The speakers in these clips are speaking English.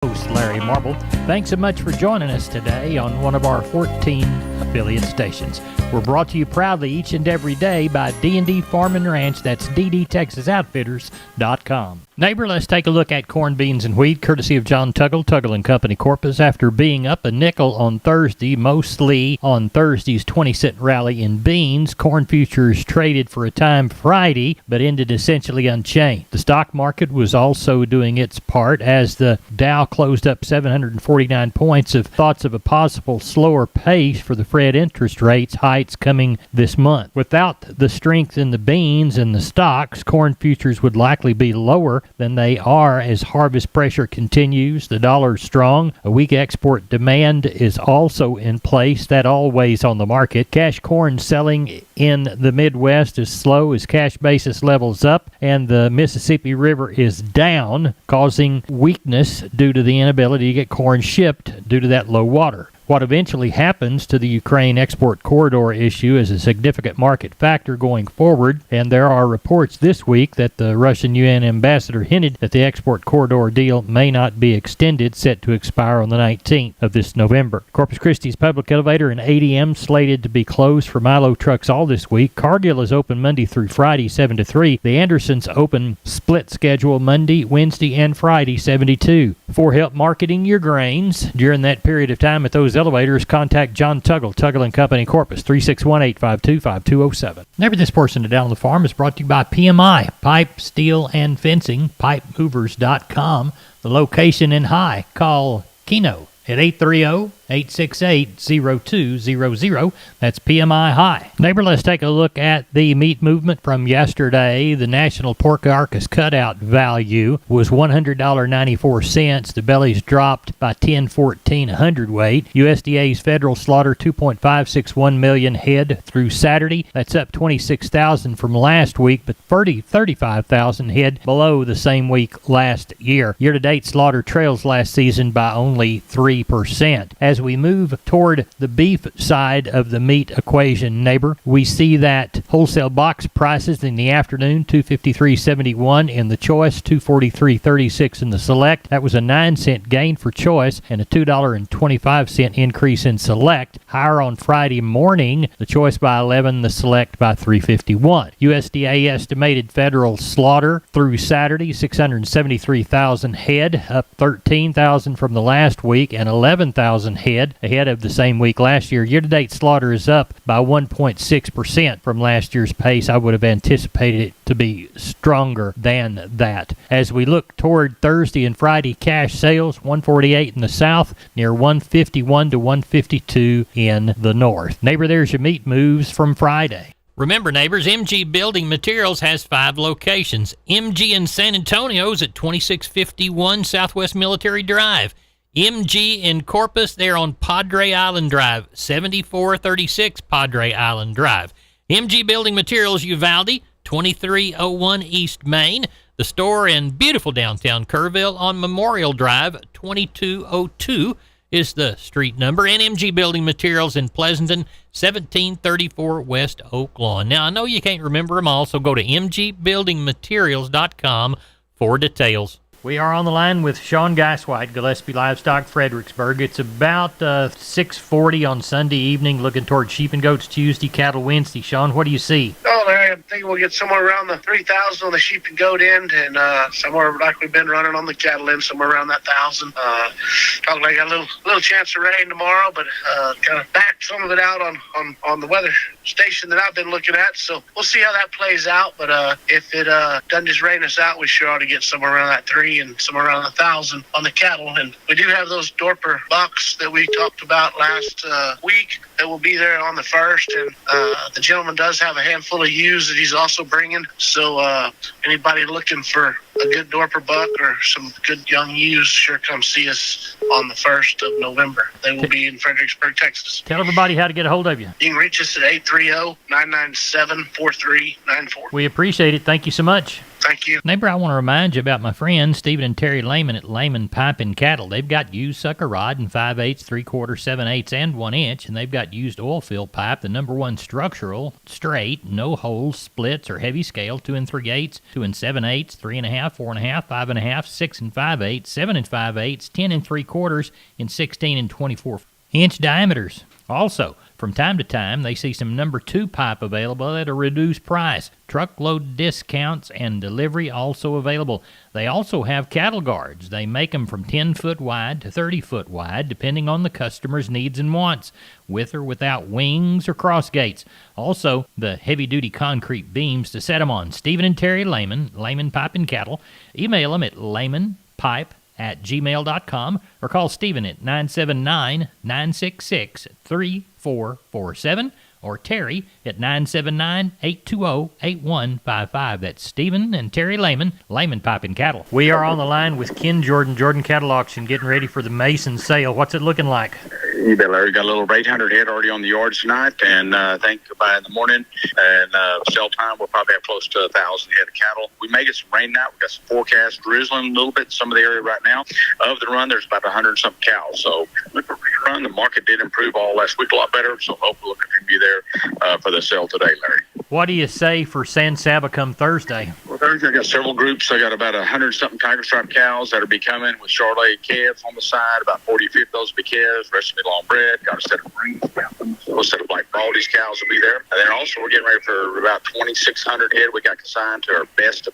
Host Larry Marble. Thanks so much for joining us today on one of our 14 affiliate stations. We're brought to you proudly each and every day by D&D Farm and Ranch. That's ddtexasoutfitters.com. Neighbor, let's take a look at corn, beans, and wheat, courtesy of John Tuggle, Tuggle & Company, Corpus. After being up a nickel on Thursday, mostly on Thursday's 20-cent rally in beans, corn futures traded for a time Friday, but ended essentially unchanged. The stock market was also doing its part as the Dow closed up 749 points of thoughts of a possible slower pace for the Fed interest rates hikes coming this month. Without the strength in the beans and the stocks, corn futures would likely be lower than they are as harvest pressure continues. The dollar is strong. A weak export demand is also in place. That all weighs on the market. Cash corn selling in the Midwest is slow as cash basis levels up, and the Mississippi River is down, causing weakness due to the inability to get corn shipped due to that low water. What eventually happens to the Ukraine export corridor issue is a significant market factor going forward, and there are reports this week that the Russian UN ambassador hinted that the export corridor deal may not be extended, set to expire on the 19th of this November. Corpus Christi's public elevator and ADM slated to be closed for Milo trucks all this week. Cargill is open Monday through Friday, 7 to 3. The Andersons open split schedule Monday, Wednesday, and Friday, 7 to 2. For help marketing your grains during that period of time at those elevators, contact John Tuggle, Tuggle & Company, Corpus, 361-852-5207. Neighbor, this portion of Down on the Farm is brought to you by PMI, Pipe, Steel, and Fencing, pipemovers.com. The location in High. Call Keno at 830-868-0200. That's PMI High. Neighbor, let's take a look at the meat movement from yesterday. The national pork carcass cutout value was $100.94. The bellies dropped by 10.14 a hundredweight. USDA's federal slaughter 2.561 million head through Saturday. That's up 26,000 from last week, but 35,000 head below the same week last year. Year-to-date slaughter trails last season by only 3%. As we move toward the beef side of the meat equation, neighbor, we see that wholesale box prices in the afternoon, $253.71 in the choice, $243.36 in the select. That was a 9-cent gain for choice and a $2.25 increase in select. Higher on Friday morning, the choice by 11, the select by 351. USDA estimated federal slaughter through Saturday, 673,000 head, up 13,000 from the last week, and 11,000 head ahead of the same week last year. Year-to-date slaughter is up by 1.6% from last year's pace. I would have anticipated it to be stronger than that. As we look toward Thursday and Friday cash sales, 148 in the south, near 151 to 152 in the north. Neighbor, there's your meat moves from Friday. Remember, neighbors, MG Building Materials has 5 locations. MG in San Antonio's at 2651 Southwest Military Drive. MG in Corpus, they're on Padre Island Drive, 7436 Padre Island Drive. MG Building Materials, Uvalde, 2301 East Main. The store in beautiful downtown Kerrville on Memorial Drive, 2202 is the street number. And MG Building Materials in Pleasanton, 1734 West Oak Lawn. Now, I know you can't remember them all, so go to mgbuildingmaterials.com for details. We are on the line with Sean Geiswhite, Gillespie Livestock, Fredericksburg. It's about 6:40 on Sunday evening, looking toward sheep and goats Tuesday, cattle Wednesday. Sean, what do you see? Oh, Larry, I'm thinking we'll get somewhere around the 3,000 on the sheep and goat end, and somewhere like we've been running on the cattle end, somewhere around that 1,000. Probably like a little chance of rain tomorrow, but kind of back some of it out on the weather station that I've been looking at. So we'll see how that plays out. But if it doesn't just rain us out, we sure ought to get somewhere around that 3 and somewhere around 1,000 on the cattle. And we do have those Dorper bucks that we talked about last week that will be there on the 1st. And the gentleman does have a handful of ewes that he's also bringing. So anybody looking for a good Dorper buck or some good young ewes, sure come see us on the 1st of November. They will be in Fredericksburg, Texas. Tell everybody how to get a hold of you. You can reach us at 830-997-4394. We appreciate it. Thank you so much. Thank you. Neighbor, I want to remind you about my friends Stephen and Terry Lehman at Lehman Pipe and Cattle. They've got used sucker rod in 5/8, 3/4, 7/8, and 1 inch, and they've got used oil fill pipe, the #1 structural, straight, no holes, splits, or heavy scale, 2 3/8, 2 7/8, 3.5, 4.5, 5.5, 6 5/8, 7 5/8, 10 3/4, and 16 and 24-inch diameters. Also, from time to time, they see some #2 pipe available at a reduced price. Truckload discounts and delivery also available. They also have cattle guards. They make them from 10-foot wide to 30-foot wide, depending on the customer's needs and wants, with or without wings or cross gates. Also, the heavy-duty concrete beams to set them on. Stephen and Terry Lehman, Lehman Pipe and Cattle. Email them at lehmanpipe@gmail.com or call Stephen at 979-966-3447 or Terry at 979-820-8155. That's Stephen and Terry Lehman, Lehman Pipe and Cattle. We are on the line with Ken Jordan, Jordan Cattle Auction, getting ready for the Mason sale. What's it looking like? You bet, Larry. Got a little 800 head already on the yards tonight, and I think by in the morning and sell time, we'll probably have close to 1,000 head of cattle. We may get some rain now. We've got some forecast drizzling a little bit in some of the area right now. Of the run, there's about 100-something cows. So look for a run. The market did improve all last week a lot better, so hopefully we can be there for the sale today, Larry. What do you say for San Saba come Thursday? Well, Thursday, I got several groups. I got about 100-something tiger stripe cows that'll be coming with Charolais calves on the side. About 40 50 of those will be calves. The rest will be long bred. Got a set of greens, so a set of black Baldy's cows will be there. And then also we're getting ready for about 2,600 head. We got consigned to our best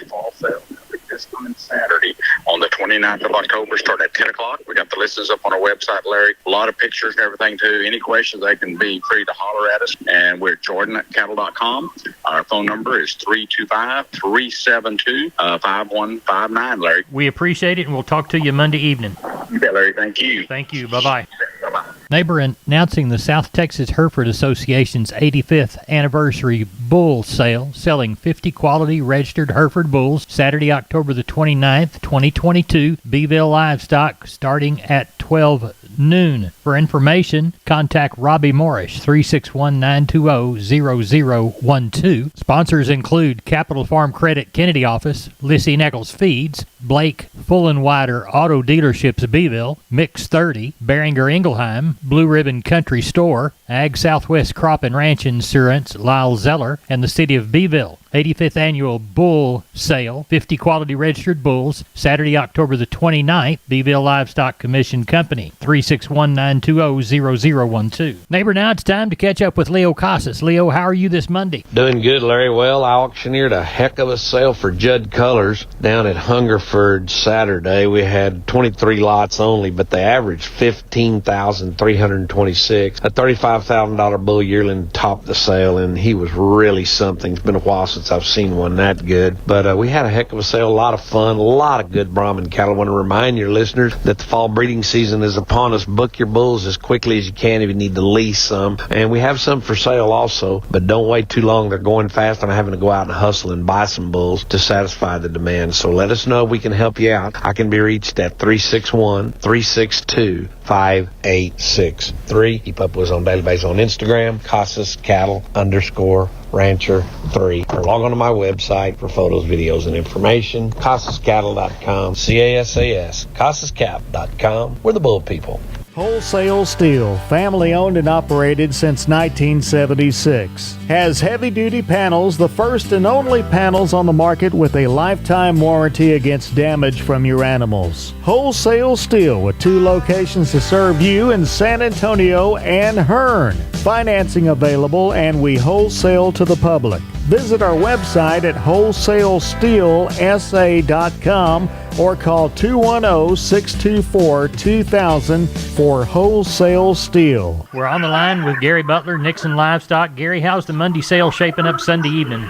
fall sale. This coming Saturday on the 29th of October, starting at 10 o'clock. We got the listings up on our website, Larry. A lot of pictures and everything, too. Any questions, they can be free to holler at us. And we're at jordan@cattle.com. Our phone number is 325-372-5159, Larry. We appreciate it, and we'll talk to you Monday evening. You bet, Larry. Thank you. Thank you. Bye-bye. Bye-bye. Neighbor, announcing the South Texas Hereford Association's 85th anniversary bull sale, selling 50 quality registered Hereford bulls, Saturday, October the 29th, 2022, Beeville Livestock, starting at 12 noon. For information, contact Robbie Morrish, 361-920-0012. Sponsors include Capital Farm Credit Kennedy Office, Lissy Neckles Feeds, Blake Full & Wider Auto Dealerships Beeville, Mix 30, Beringer Ingelheim, Blue Ribbon Country Store, Ag Southwest Crop and Ranch Insurance, Lyle Zeller, and the City of Beeville. 85th Annual Bull Sale, 50 quality registered bulls, Saturday, October the 29th, Beeville Livestock Commission Company, 361-920-0012. Neighbor, now it's time to catch up with Leo Casas. Leo, how are you this Monday? Doing good, Larry. Well, I auctioneered a heck of a sale for Judd Colors down at Hungerford Saturday. We had 23 lots only, but they averaged 15,326. A $35,000 bull yearling topped the sale, and he was really something. It's been a while since I've seen one that good. But we had a heck of a sale, a lot of fun, a lot of good Brahman cattle. I want to remind your listeners that the fall breeding season is upon us. Book your bulls as quickly as you can if you need to lease some. And we have some for sale also, but don't wait too long. They're going fast. I'm having to go out and hustle and buy some bulls to satisfy the demand. So let us know if we can help you out. I can be reached at 361-362-5863. Keep up with us on daily basis on Instagram, Casas Cattle _Rancher 3, or log on to my website for photos, videos, and information. CasasCattle.com, CASAS, CasasCap.com. We're the bull people. Wholesale Steel, family owned and operated since 1976. Has heavy-duty panels, the first and only panels on the market with a lifetime warranty against damage from your animals. Wholesale Steel, with 2 locations to serve you in San Antonio and Hearn. Financing available, and we wholesale to the public. Visit our website at wholesalesteelsa.com or call 210-624-2000 for Wholesale Steel. We're on the line with Gary Butler, Nixon Livestock. Gary, how's the Monday sale shaping up Sunday evening?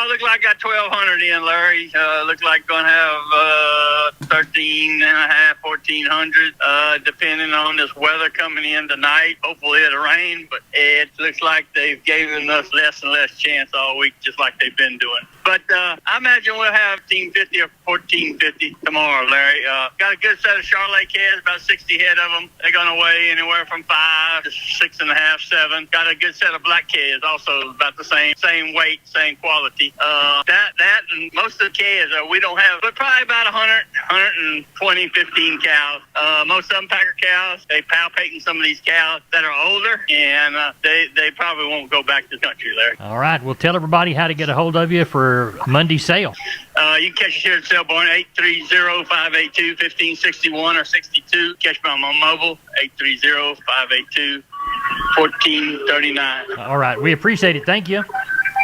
Look like I got 1,200 in, Larry. Look like going to have 1,350, 1,400, depending on this weather coming in tonight. Hopefully it'll rain, but it looks like they've given us less and less chance all week, just like they've been doing. But I imagine we'll have 1350 or 1450 tomorrow, Larry. Got a good set of Charolais calves, about 60 head of them. They're going to weigh anywhere from 5 to 6.5, 7. Got a good set of black calves, also about the same weight, same quality. That and most of the calves we don't have, but probably about 100, 120, 15 cows. Most of them Packer cows. They palpating some of these cows that are older, and they probably won't go back to the country, Larry. All right. Well, tell everybody how to get a hold of you for Monday sale. You can catch us here at Selborne, 830-582-1561 or 62. Catch me on my mobile, 830-582-1439. All right. We appreciate it. Thank you.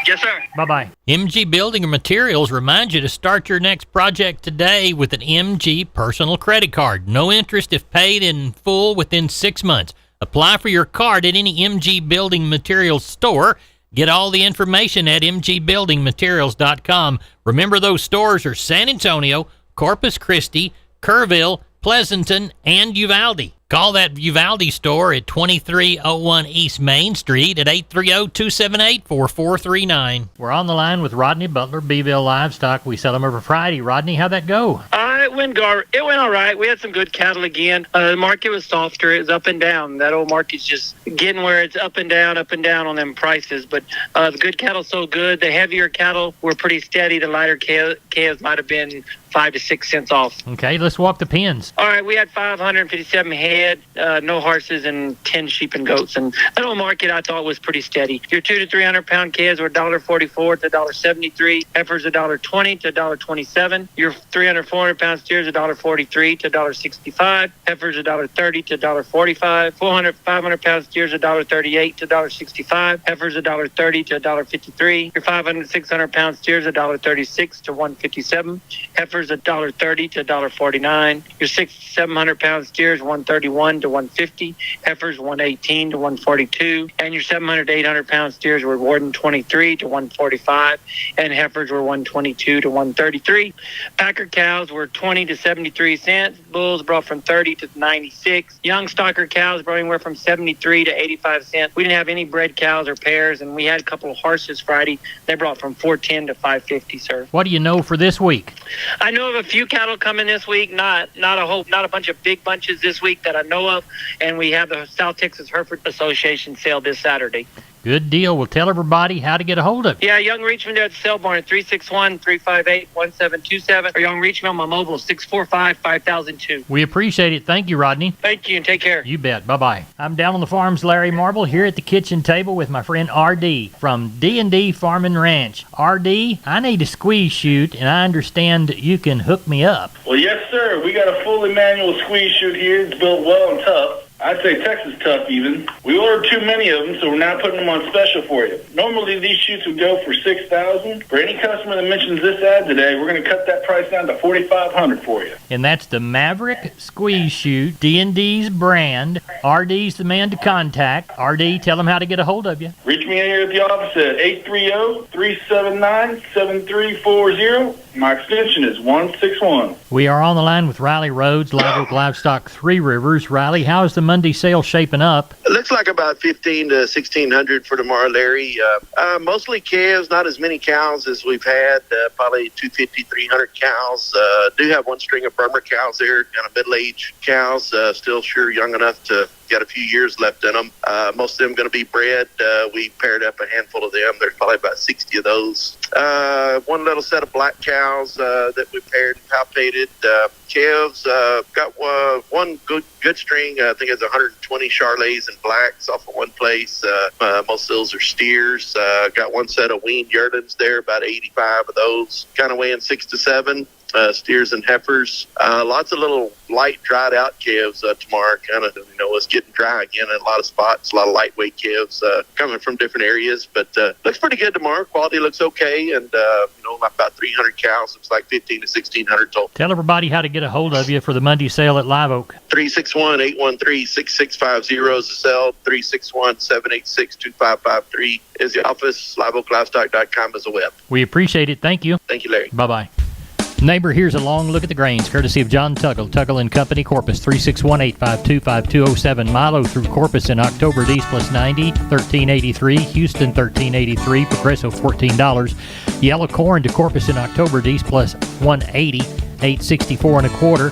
Yes, sir. Bye-bye. MG Building and Materials reminds you to start your next project today with an MG personal credit card. No interest if paid in full within 6 months. Apply for your card at any MG Building Materials store. Get all the information at mgbuildingmaterials.com. Remember, those stores are San Antonio, Corpus Christi, Kerrville, Pleasanton, and Uvalde. Call that Uvalde store at 2301 East Main Street at 830-278-4439. We're on the line with Rodney Butler, Beeville Livestock. We sell them every Friday. Rodney, how'd that go? It went all right. We had some good cattle again. The market was softer. It was up and down. That old market's just getting where it's up and down on them prices. But the good cattle sold good. The heavier cattle were pretty steady. The lighter calves might have been 5 to 6 cents off. Okay, let's walk the pens. All right, we had 557 head, no horses, and 10 sheep and goats. And that old market I thought was pretty steady. Your 200 to 300 pound calves were $1.44 to $1.73. Heifers $1.20 to $1.27. Your 300, 400 pound steers $1.43 to $1.65. Heifers $1.30 to $1.45. 400, 500 pound steers $1.38 to $1.65. Heifers $1.30 to $1.53. Your 500, 600 pound steers $1.36 to $1.57. Heifers $1.30 to $1.49. Your 700 pound steers $1.31 to $1.50. Heifers $1.18 to $1.42. And your 700 to 800 pound steers were $1.23 to $1.45. And heifers were $1.22 to $1.33. Packer cows were 20 to 73 cents. Bulls brought from 30 to 96. Young stocker cows brought anywhere from 73 to 85 cents. We didn't have any bred cows or pairs, and we had a couple of horses Friday. They brought from 410 to 550, sir. What do you know for this week? I know of a few cattle coming this week, not a bunch of big bunches this week that I know of, and we have the South Texas Hereford Association sale this Saturday. Good deal. We'll tell everybody how to get a hold of you. Yeah, Young Reachman there at Selborne at 361-358-1727, or Young Reachman on my mobile 645-5002. We appreciate it. Thank you, Rodney. Thank you, and take care. You bet. Bye-bye. I'm down on the farm's Larry Marble here at the kitchen table with my friend R.D. from D&D Farm and Ranch. R.D., I need a squeeze chute, and I understand you can hook me up. Well, yes, sir. We got a fully manual squeeze chute here. It's built well and tough. I'd say Texas tough even. We ordered too many of them, so we're now putting them on special for you. Normally these chutes would go for $6,000. For any customer that mentions this ad today, we're going to cut that price down to $4,500 for you. And that's the Maverick Squeeze Chute, D&D's brand. RD's the man to contact. RD, tell them how to get a hold of you. Reach me here at the office at 830-379-7340. My extension is 161. We are on the line with Riley Rhodes, Live Oak Livestock, Three Rivers. Riley, how's the Monday sale shaping up? It looks like about 1,500 to 1,600 for tomorrow, Larry. Mostly calves, not as many cows as we've had. Probably 250, 300 cows. Do have one string of Burma cows there, kind of middle-aged cows, still sure young enough to got a few years left in them. Most of them going to be bred. We paired up a handful of them. There's probably about 60 of those. One little set of black cows that we paired and palpated. Calves, got one good string. I think it's 120 Charolais and blacks off of one place. Most of those are steers. Got one set of weaned yearlings there, about 85 of those, kind of weighing 6 to 7. Steers and heifers. Lots of little light, dried out calves tomorrow. Kind of, it's getting dry again in a lot of spots. A lot of lightweight calves coming from different areas, but looks pretty good tomorrow. Quality looks okay, and about 300 cows. Looks like 1,500 to 1,600 total. Tell everybody how to get a hold of you for the Monday sale at Live Oak. 361-813-6650 is the cell. 361-786-2553 is the office. LiveOakLivestock.com is the web. We appreciate it. Thank you. Thank you, Larry. Bye-bye. Neighbor, here's a long look at the grains, courtesy of John Tuggle, Tuggle & Company, Corpus, 361-852-5207. Milo through Corpus in October, D's plus 90, $13.83. Houston, $13.83. Progresso, $14. Yellow corn to Corpus in October, D's plus 180, $8.64 and a quarter.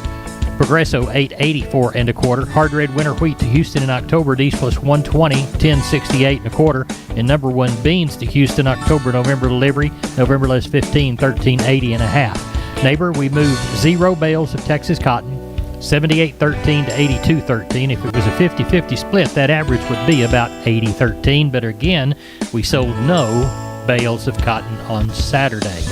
Progresso, $8.84 and a quarter. Hard red winter wheat to Houston in October, D's plus 120, $10.68 and a quarter. And number one beans to Houston, October, November delivery, November less 15, $13.80 and a half. Neighbor, we moved 0 bales of Texas cotton, 78.13 to 82.13. If it was a 50-50 split, that average would be about 80.13. But again, we sold no bales of cotton on Saturday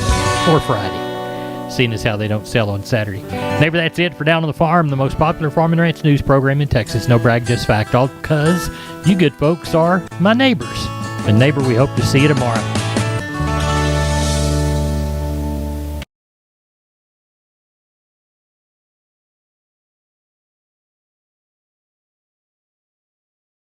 or Friday, seeing as how they don't sell on Saturday. Neighbor, that's it for Down on the Farm, the most popular farm and ranch news program in Texas. No brag, just fact, all because you good folks are my neighbors. And neighbor, we hope to see you tomorrow.